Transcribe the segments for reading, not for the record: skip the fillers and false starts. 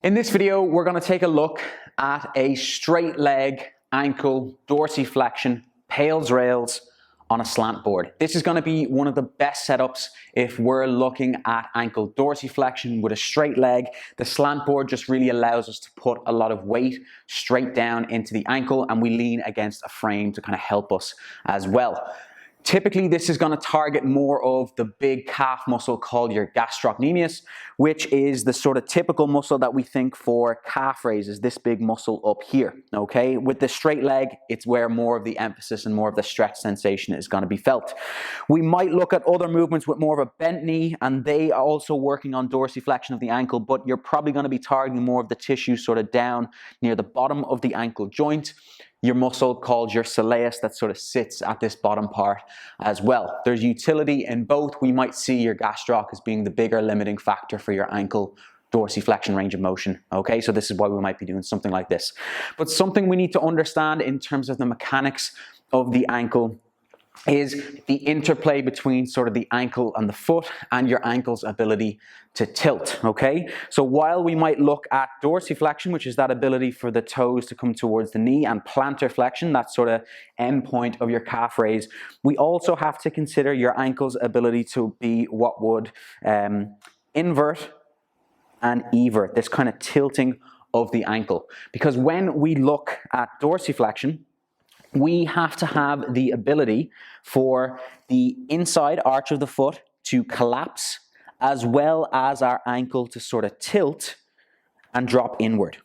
In this video, we're going to take a look at a straight leg ankle dorsiflexion PAILs rails on a slant board. This is going to be one of the best setups if we're looking at ankle dorsiflexion with a straight leg. The slant board just really allows us to put a lot of weight straight down into the ankle, and we lean against a frame to kind of help us as well. Typically, this is going to target more of the big calf muscle called your gastrocnemius, which is the sort of typical muscle that we think for calf raises, this big muscle up here, okay? With the straight leg, it's where more of the emphasis and more of the stretch sensation is going to be felt. We might look at other movements with more of a bent knee, and they are also working on dorsiflexion of the ankle, but you're probably going to be targeting more of the tissue sort of down near the bottom of the ankle joint. Your muscle called your soleus that sort of sits at this bottom part as well. There's utility in both. We might see your gastroc as being the bigger limiting factor for your ankle dorsiflexion range of motion, okay? So this is why we might be doing something like this. But something we need to understand in terms of the mechanics of the ankle is the interplay between sort of the ankle and the foot and your ankle's ability to tilt, okay? So while we might look at dorsiflexion, which is that ability for the toes to come towards the knee, and plantar flexion, that sort of end point of your calf raise, we also have to consider your ankle's ability to be what would invert and evert, this kind of tilting of the ankle. Because when we look at dorsiflexion, we have to have the ability for the inside arch of the foot to collapse, as well as our ankle to sort of tilt and drop inward.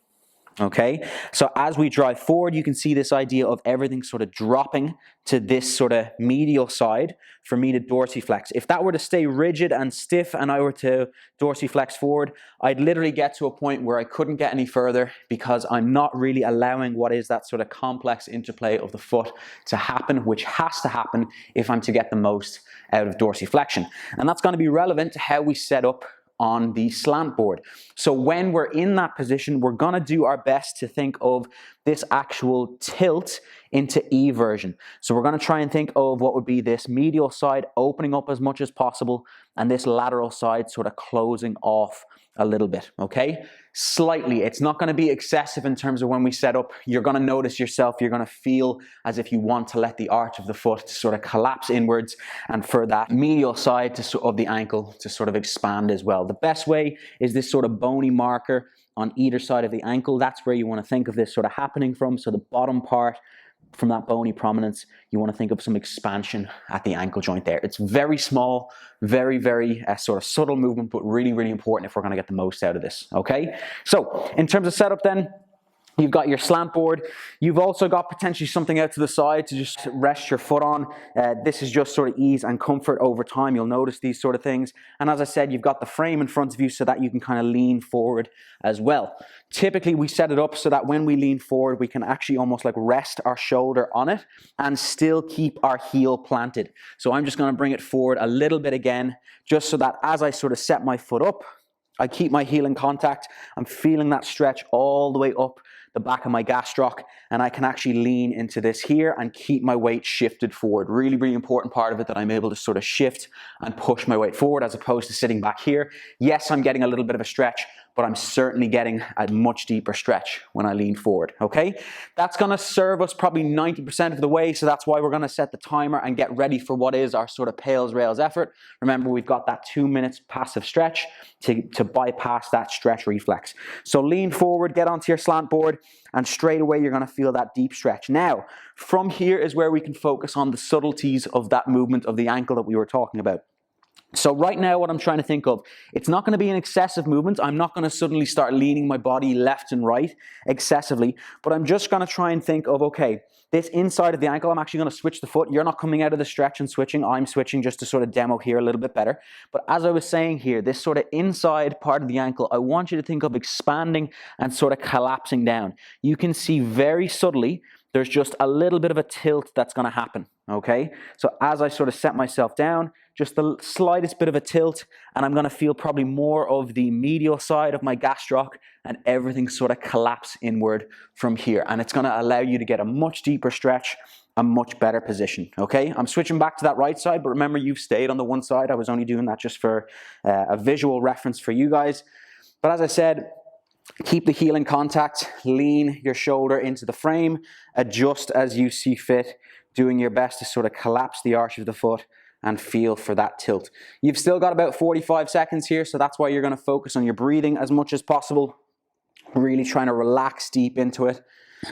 Okay, so as we drive forward, you can see this idea of everything sort of dropping to this sort of medial side for me to dorsiflex. If that were to stay rigid and stiff and I were to dorsiflex forward, I'd literally get to a point where I couldn't get any further because I'm not really allowing what is that sort of complex interplay of the foot to happen, which has to happen if I'm to get the most out of dorsiflexion. And that's going to be relevant to how we set up on the slant board. So when we're in that position, we're going to do our best to think of this actual tilt into eversion. So we're going to try and think of what would be this medial side opening up as much as possible and this lateral side sort of closing off a little bit, okay? Slightly. It's not going to be excessive in terms of when we set up. You're going to notice yourself, you're going to feel as if you want to let the arch of the foot sort of collapse inwards and for that medial side of the ankle to sort of expand as well. The best way is this sort of bony marker on either side of the ankle. That's where you want to think of this sort of happening from. So the bottom part from that bony prominence, you want to think of some expansion at the ankle joint there. It's very small, very sort of subtle movement, but really, really important if we're going to get the most out of this, okay? So in terms of setup then, you've got your slant board. You've also got potentially something out to the side to just rest your foot on. This is just sort of ease and comfort over time. You'll notice these sort of things. And as I said, you've got the frame in front of you so that you can kind of lean forward as well. Typically, we set it up so that when we lean forward, we can actually almost like rest our shoulder on it and still keep our heel planted. So I'm just going to bring it forward a little bit again, just so that as I sort of set my foot up, I keep my heel in contact. I'm feeling that stretch all the way up the back of my gastroc, and I can actually lean into this here and keep my weight shifted forward. Really, really important part of it, that I'm able to sort of shift and push my weight forward as opposed to sitting back here. Yes, I'm getting a little bit of a stretch, but I'm certainly getting a much deeper stretch when I lean forward, okay? That's gonna serve us probably 90% of the way, so that's why we're gonna set the timer and get ready for what is our sort of PAILs rails effort. Remember, we've got that 2 minutes passive stretch to bypass that stretch reflex. So lean forward, get onto your slant board, and straight away you're gonna feel that deep stretch. Now, from here is where we can focus on the subtleties of that movement of the ankle that we were talking about. So right now what I'm trying to think of, it's not going to be an excessive movement. I'm not going to suddenly start leaning my body left and right excessively, but I'm just going to try and think of, okay, this inside of the ankle, I'm actually going to switch the foot. You're not coming out of the stretch and switching. I'm switching just to sort of demo here a little bit better. But as I was saying here, this sort of inside part of the ankle, I want you to think of expanding and sort of collapsing down. You can see very subtly, there's just a little bit of a tilt that's going to happen, okay? So as I sort of set myself down, just the slightest bit of a tilt, and I'm going to feel probably more of the medial side of my gastroc and everything sort of collapse inward from here. And it's going to allow you to get a much deeper stretch, a much better position, okay? I'm switching back to that right side, but remember, you've stayed on the one side. I was only doing that just for a visual reference for you guys. But as I said, Keep the heel in contact, lean your shoulder into the frame, adjust as you see fit, doing your best to sort of collapse the arch of the foot and feel for that tilt. You've still got about 45 seconds here, so that's why you're going to focus on your breathing as much as possible, really trying to relax deep into it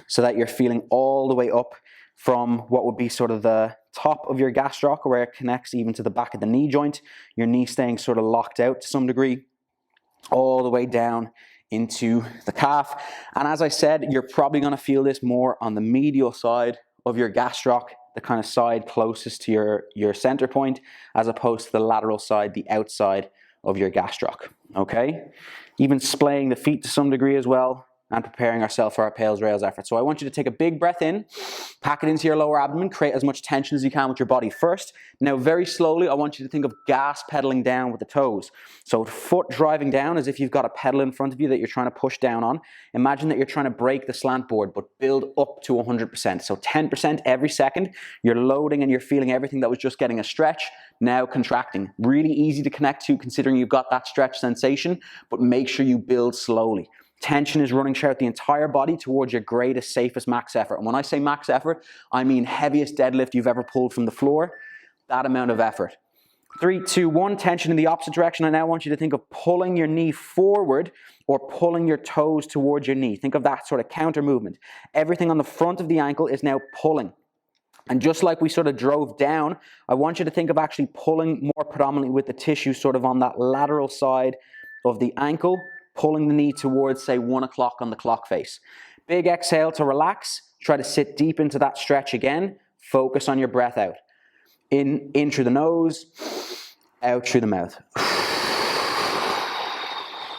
so that you're feeling all the way up from what would be sort of the top of your gastroc, where it connects even to the back of the knee joint, your knee staying sort of locked out to some degree, all the way down into the calf. And as I said, you're probably going to feel this more on the medial side of your gastroc, the kind of side closest to your center point, as opposed to the lateral side, the outside of your gastroc, okay? Even splaying the feet to some degree as well, and preparing ourselves for our PAILs rails effort. So I want you to take a big breath in, pack it into your lower abdomen, create as much tension as you can with your body first. Now very slowly, I want you to think of gas pedaling down with the toes. So foot driving down as if you've got a pedal in front of you that you're trying to push down on. Imagine that you're trying to break the slant board, but build up to 100%. So 10% every second, you're loading and you're feeling everything that was just getting a stretch, now contracting. Really easy to connect to considering you've got that stretch sensation, but make sure you build slowly. Tension is running throughout the entire body towards your greatest, safest max effort. And when I say max effort, I mean heaviest deadlift you've ever pulled from the floor, that amount of effort. 3, 2, 1, tension in the opposite direction. I now want you to think of pulling your knee forward or pulling your toes towards your knee. Think of that sort of counter movement. Everything on the front of the ankle is now pulling. And just like we sort of drove down, I want you to think of actually pulling more predominantly with the tissue sort of on that lateral side of the ankle, pulling the knee towards, say, 1 o'clock on the clock face. Big exhale to relax. Try to sit deep into that stretch again. Focus on your breath out. In through the nose, out through the mouth.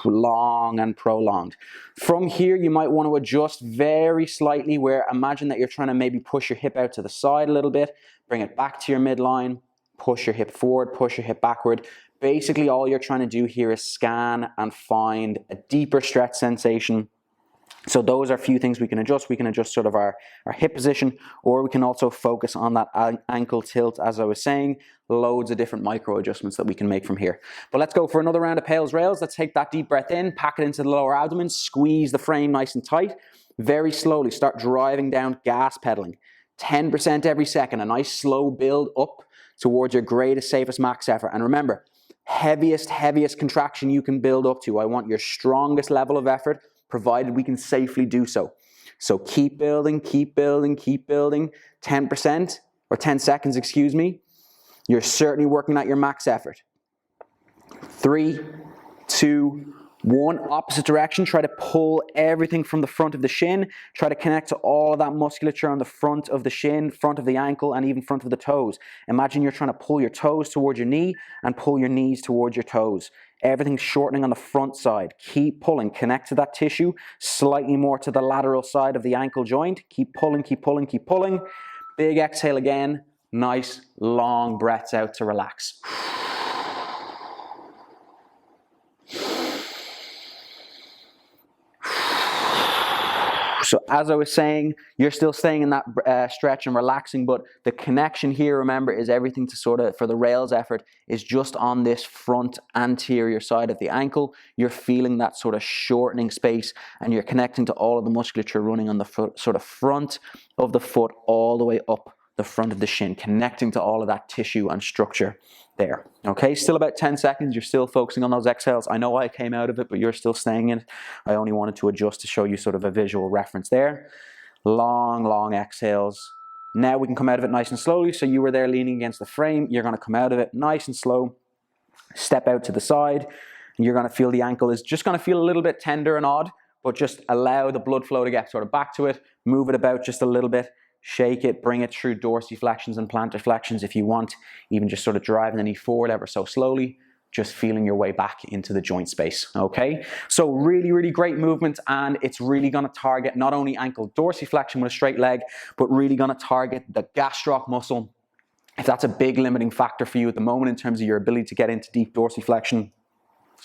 Long and prolonged. From here, you might want to adjust very slightly, where imagine that you're trying to maybe push your hip out to the side a little bit, bring it back to your midline, push your hip forward, push your hip backward. Basically, all you're trying to do here is scan and find a deeper stretch sensation. So those are a few things we can adjust. We can adjust sort of our hip position, or we can also focus on that ankle tilt, as I was saying. Loads of different micro adjustments that we can make from here. But let's go for another round of PAILs rails. Let's take that deep breath in, pack it into the lower abdomen, squeeze the frame nice and tight. Very slowly start driving down, gas pedaling. 10% every second, a nice slow build up towards your greatest, safest max effort. And remember, heaviest contraction you can build up to. I want your strongest level of effort, provided we can safely do so. So keep building, keep building, keep building. 10% or 10 seconds, excuse me. You're certainly working at your max effort. 3, 2, 1, opposite direction. Try to pull everything from the front of the shin. Try to connect to all of that musculature on the front of the shin, front of the ankle, and even front of the toes. Imagine you're trying to pull your toes towards your knee and pull your knees towards your toes. Everything's shortening on the front side. Keep pulling. Connect to that tissue, slightly more to the lateral side of the ankle joint. Keep pulling, keep pulling, keep pulling. Big exhale again. Nice, long breaths out to relax. So as I was saying, you're still staying in that stretch and relaxing, but the connection here, remember, is everything to sort of, for the rails effort, is just on this front anterior side of the ankle. You're feeling that sort of shortening space, and you're connecting to all of the musculature running on the foot, sort of front of the foot all the way up the front of the shin, connecting to all of that tissue and structure there. Okay, still about 10 seconds. You're still focusing on those exhales. I know I came out of it, but you're still staying in it. I only wanted to adjust to show you sort of a visual reference there. Long exhales. Now we can come out of it nice and slowly. So you were there leaning against the frame. You're going to come out of it nice and slow. Step out to the side. And you're going to feel the ankle is just going to feel a little bit tender and odd, but just allow the blood flow to get sort of back to it. Move it about just a little bit. Shake it, bring it through dorsiflexions and plantar flexions if you want, even just sort of driving the knee forward ever so slowly, just feeling your way back into the joint space, okay? So really great movement, and it's really gonna target not only ankle dorsiflexion with a straight leg, but really gonna target the gastroc muscle. If that's a big limiting factor for you at the moment in terms of your ability to get into deep dorsiflexion,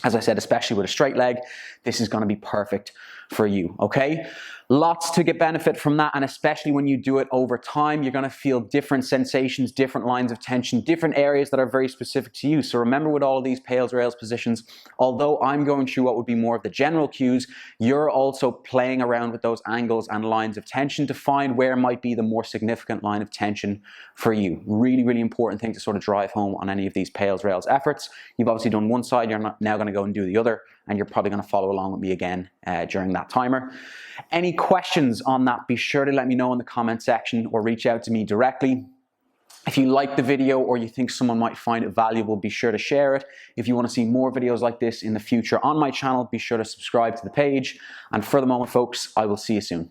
As I said, especially with a straight leg, this is going to be perfect for you, okay? Lots to get benefit from that, and especially when you do it over time, you're going to feel different sensations, different lines of tension, different areas that are very specific to you. So remember, with all of these PAILs rails positions, although I'm going through what would be more of the general cues, you're also playing around with those angles and lines of tension to find where might be the more significant line of tension for you. Really, really important thing to sort of drive home on any of these PAILs rails efforts. You've obviously done one side, you're now going to go and do the other, and you're probably going to follow along with me again during that timer. Any questions on that, be sure to let me know in the comment section or reach out to me directly. If you like the video or you think someone might find it valuable, be sure to share it. If you want to see more videos like this in the future on my channel, be sure to subscribe to the page. And for the moment, folks, I will see you soon.